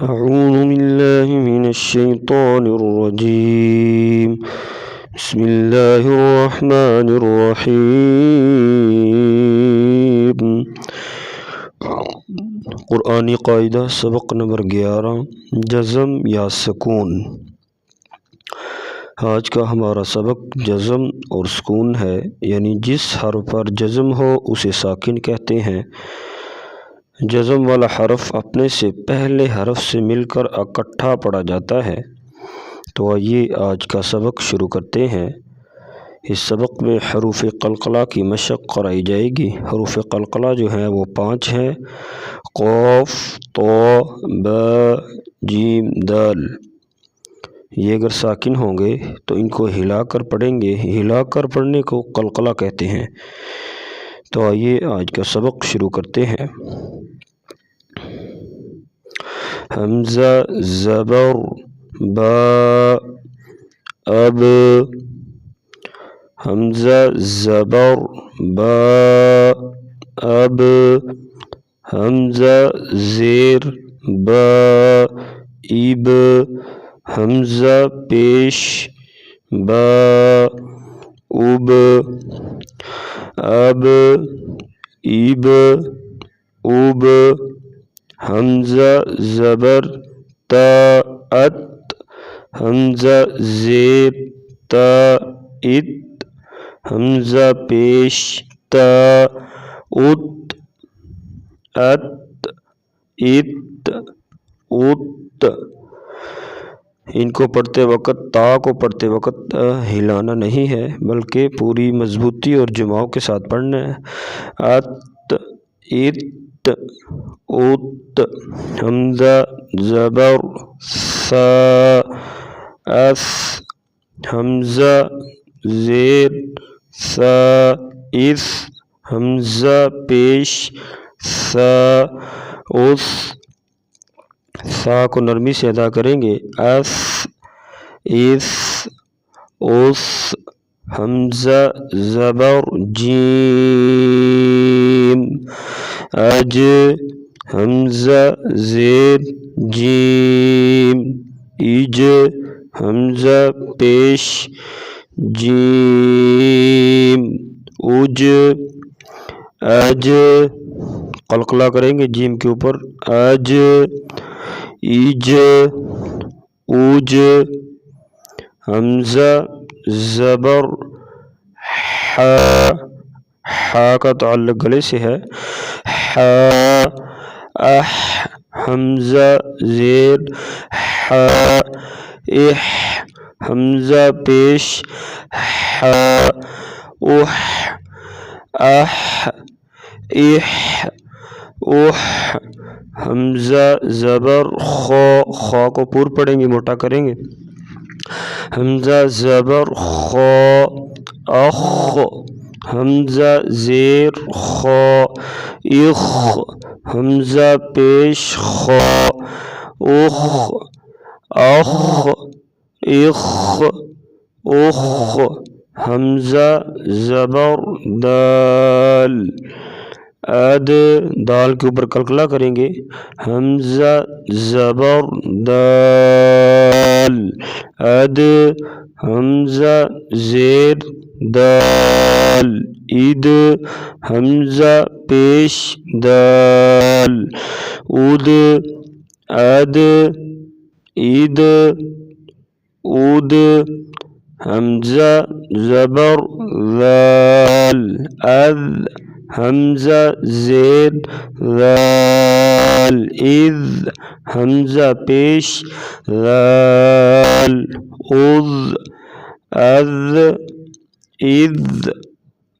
أعوذ بالله من الشيطان الرجيم بسم الله الرحمن الرحيم قرآنی قاعدہ سبق نمبر 11 جزم یا سکون۔ آج کا ہمارا سبق جزم اور سکون ہے، یعنی جس حرف پر جزم ہو اسے ساکن کہتے ہیں۔ جزم والا حرف اپنے سے پہلے حرف سے مل کر اکٹھا پڑھا جاتا ہے۔ تو آئیے آج کا سبق شروع کرتے ہیں۔ اس سبق میں حروف قلقلہ کی مشق کرائی جائے گی۔ حروف قلقلہ جو ہیں وہ 5 ہیں: قاف، طا، با، جیم، دال۔ یہ اگر ساکن ہوں گے تو ان کو ہلا کر پڑھیں گے، ہلا کر پڑھنے کو قلقلہ کہتے ہیں۔ تو آئیے آج کا سبق شروع کرتے ہیں۔ حمزہ زبر با اب، حمزہ زبر با اب، حمزہ زیر با اب، حمزہ پیش با اب، اب اب اب، حمزہ زبر تا ات، حمزہ زیر تا ات، حمزہ پیش تا ات، ات ات ات۔ ان کو پڑھتے وقت ہلانا نہیں ہے، بلکہ پوری مضبوطی اور جماؤ کے ساتھ پڑھنا ہے۔ ات ات ات، حمزہ زبر سا اس، حمزہ زیر سا اس، حمزہ پیش سا اس۔ سا کو نرمی سے ادا کریں گے: اس اس اس، حمزہ زبر جیم اج، حمزہ زیر جیم اج، حمزہ پیش جیم اج اج۔ قلقلہ کریں گے جیم کے اوپر: اج ایج اوج، حمزہ زبر حا، حا کا تعلق گلے سے ہے، حا اح، حمزہ زیر حا اح، حمزہ پیش حا اح، اح اح اح، حمزہ زبر خا، خا کو پور پڑھیں گے، موٹا کریں گے، حمزہ زبر خا اخ، حمزہ زیر خا اخ، حمزہ پیش خا اخ، اخ اخ اخ، حمزہ زبر دال اد، دال کے اوپر قلقلہ کریں گے: حمزہ زبر دال اد، حمزہ زیر دال اد، حمزہ پیش دال اد، اد اد اد، حمزہ زبر ذال اذ، حمزہ زیر ذال اذ، حمزہ پیش ذال اذ، اذ اذ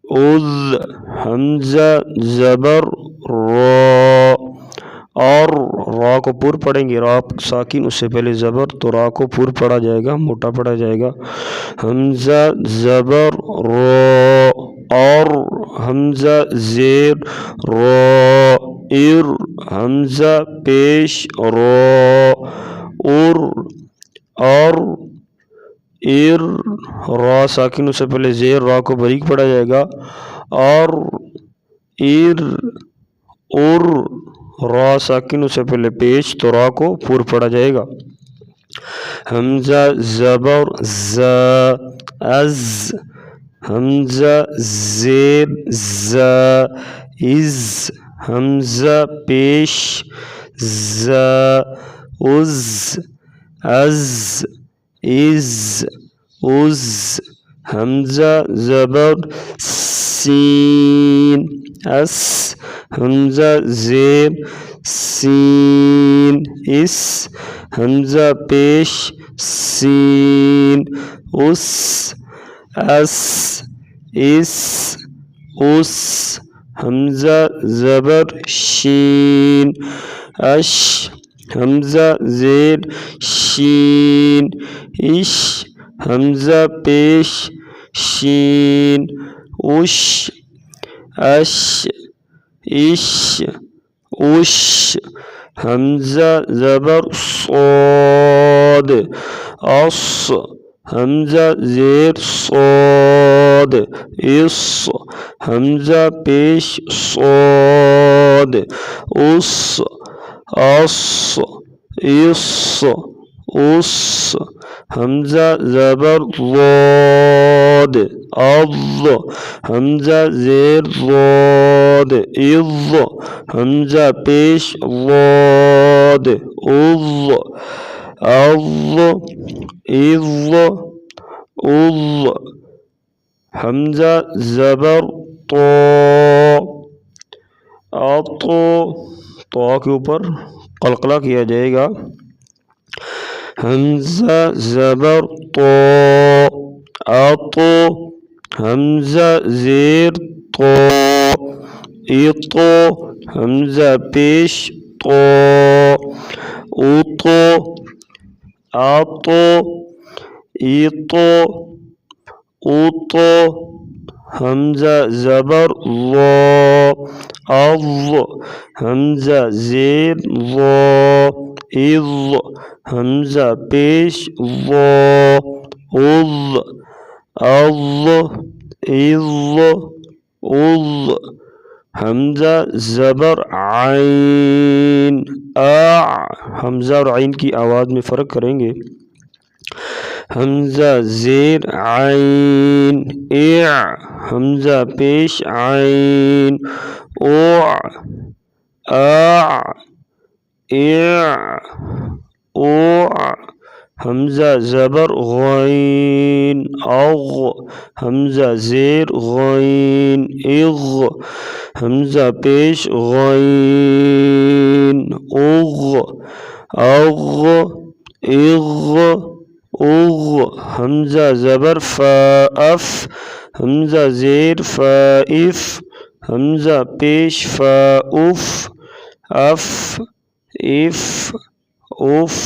اذ، حمزہ زبر را، اور را کو پور پڑھیں گے، را ساکن اس سے پہلے زبر، تو را کو پور پڑھا جائے گا، موٹا پڑھا جائے گا، حمزہ زبر را، اور حمزہ زیر را ار، حمزہ پیش را ار، اور ار، را ساکن اس سے پہلے زیر، را کو باریک پڑھا جائے گا، اور ار ار را ساکن سے پہلے پیش تو را کو پور پڑھا جائے گا. حمزہ زبر ز از، حمزہ زیر ز از، حمزہ پیش ز از از از از، حمزہ زبر سین اس، حمزہ زیر سین اس، حمزہ پیش سین اس اس اس اس، حمزہ زبر شین اش، حمزہ زیر شین اش، حمزہ پیش شین اش اش اش اش، حمزہ زبر صاد اص، حمزہ زیر صاد اس، حمزہ پیش صاد اس اس اس اس، حمزہ زبر ضاد اض، حمزہ زیر ضاد اض، حمزہ پیش ضاد اض اض اض اض، حمزہ زبر طا اطو، طا کے اوپر قلقلہ کیا جائے گا. حمزہ زبر طا اطو، حمزہ زیر طا اطو، حمزہ پیش طا اطو اطو اطو اطو، حمزہ زبر ضا اض، حمزہ زیر ضا اض، حمزہ پیش ضا اض اض اض اض، حمزہ زبر عین اع، حمزہ اور عین کی آواز میں فرق کریں گے. حمزہ زیر عین اع، حمزہ پیش عین اوع اع اع اوع، حمزہ زبر غین اغ، حمزہ زیر غین اغ، حمزہ پیش غین اغ اغ اغ اغ، حمزہ زبر فا اف، حمزہ زیر فا اف، حمزہ پیش فا اف اف اف اف،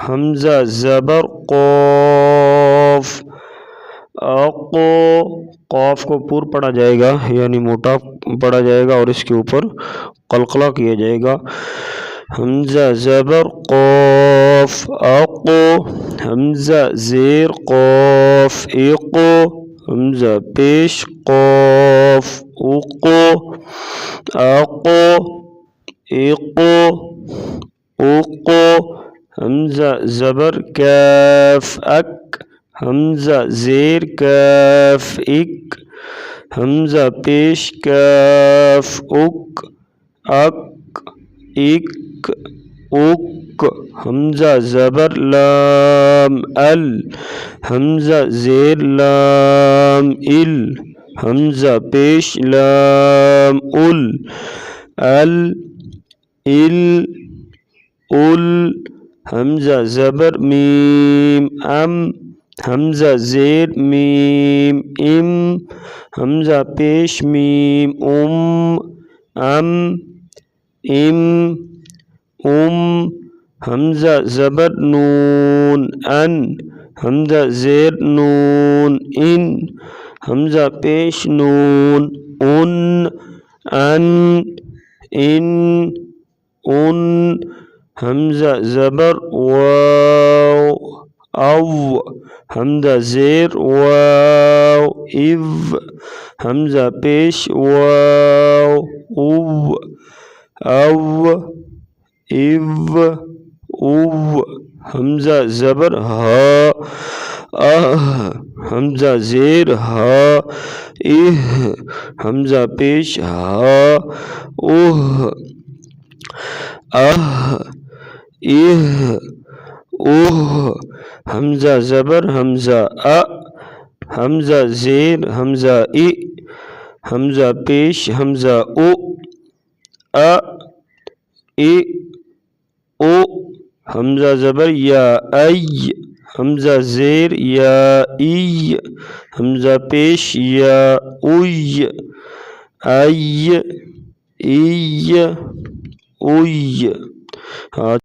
حمزہ زبر قاف اقو، قاف کو پور پڑھا جائے گا یعنی موٹا پڑھا جائے گا اور اس کے اوپر قلقلہ کیا جائے گا. حمزہ زبر قاف اقو، حمزہ زیر قاف اقو، حمزہ پیش قاف اقو اقو اقو اقو، حمزہ زبر کاف اک، حمزہ زیر کاف اک، حمزہ پیش کاف اک اک اک اک، حمزہ زبر لام ال، حمزہ زیر لام ال، حمزہ پیش لام ال ال ال ال، حمزہ زبر میم ام، حمزہ زیر میم ام، حمزہ پیش میم ام ام ام ام، حمزہ زبر نون ان، حمزہ زیر نون ان، حمزہ پیش نون ان ان ان ان، حمزہ زبر واو او، حمزہ زیر واو او، حمزہ پیش واو او او او او حمزہ زبر ہا حمزہ زیر ہا حمزہ پیش ہا اوہ اوہ حمزہ زبر حمزہ حمزہ زیر حمزہ حمزہ پیش حمزہ او حمزہ زبر یا حمزہ زیر یا حمزہ پیش یا اوئی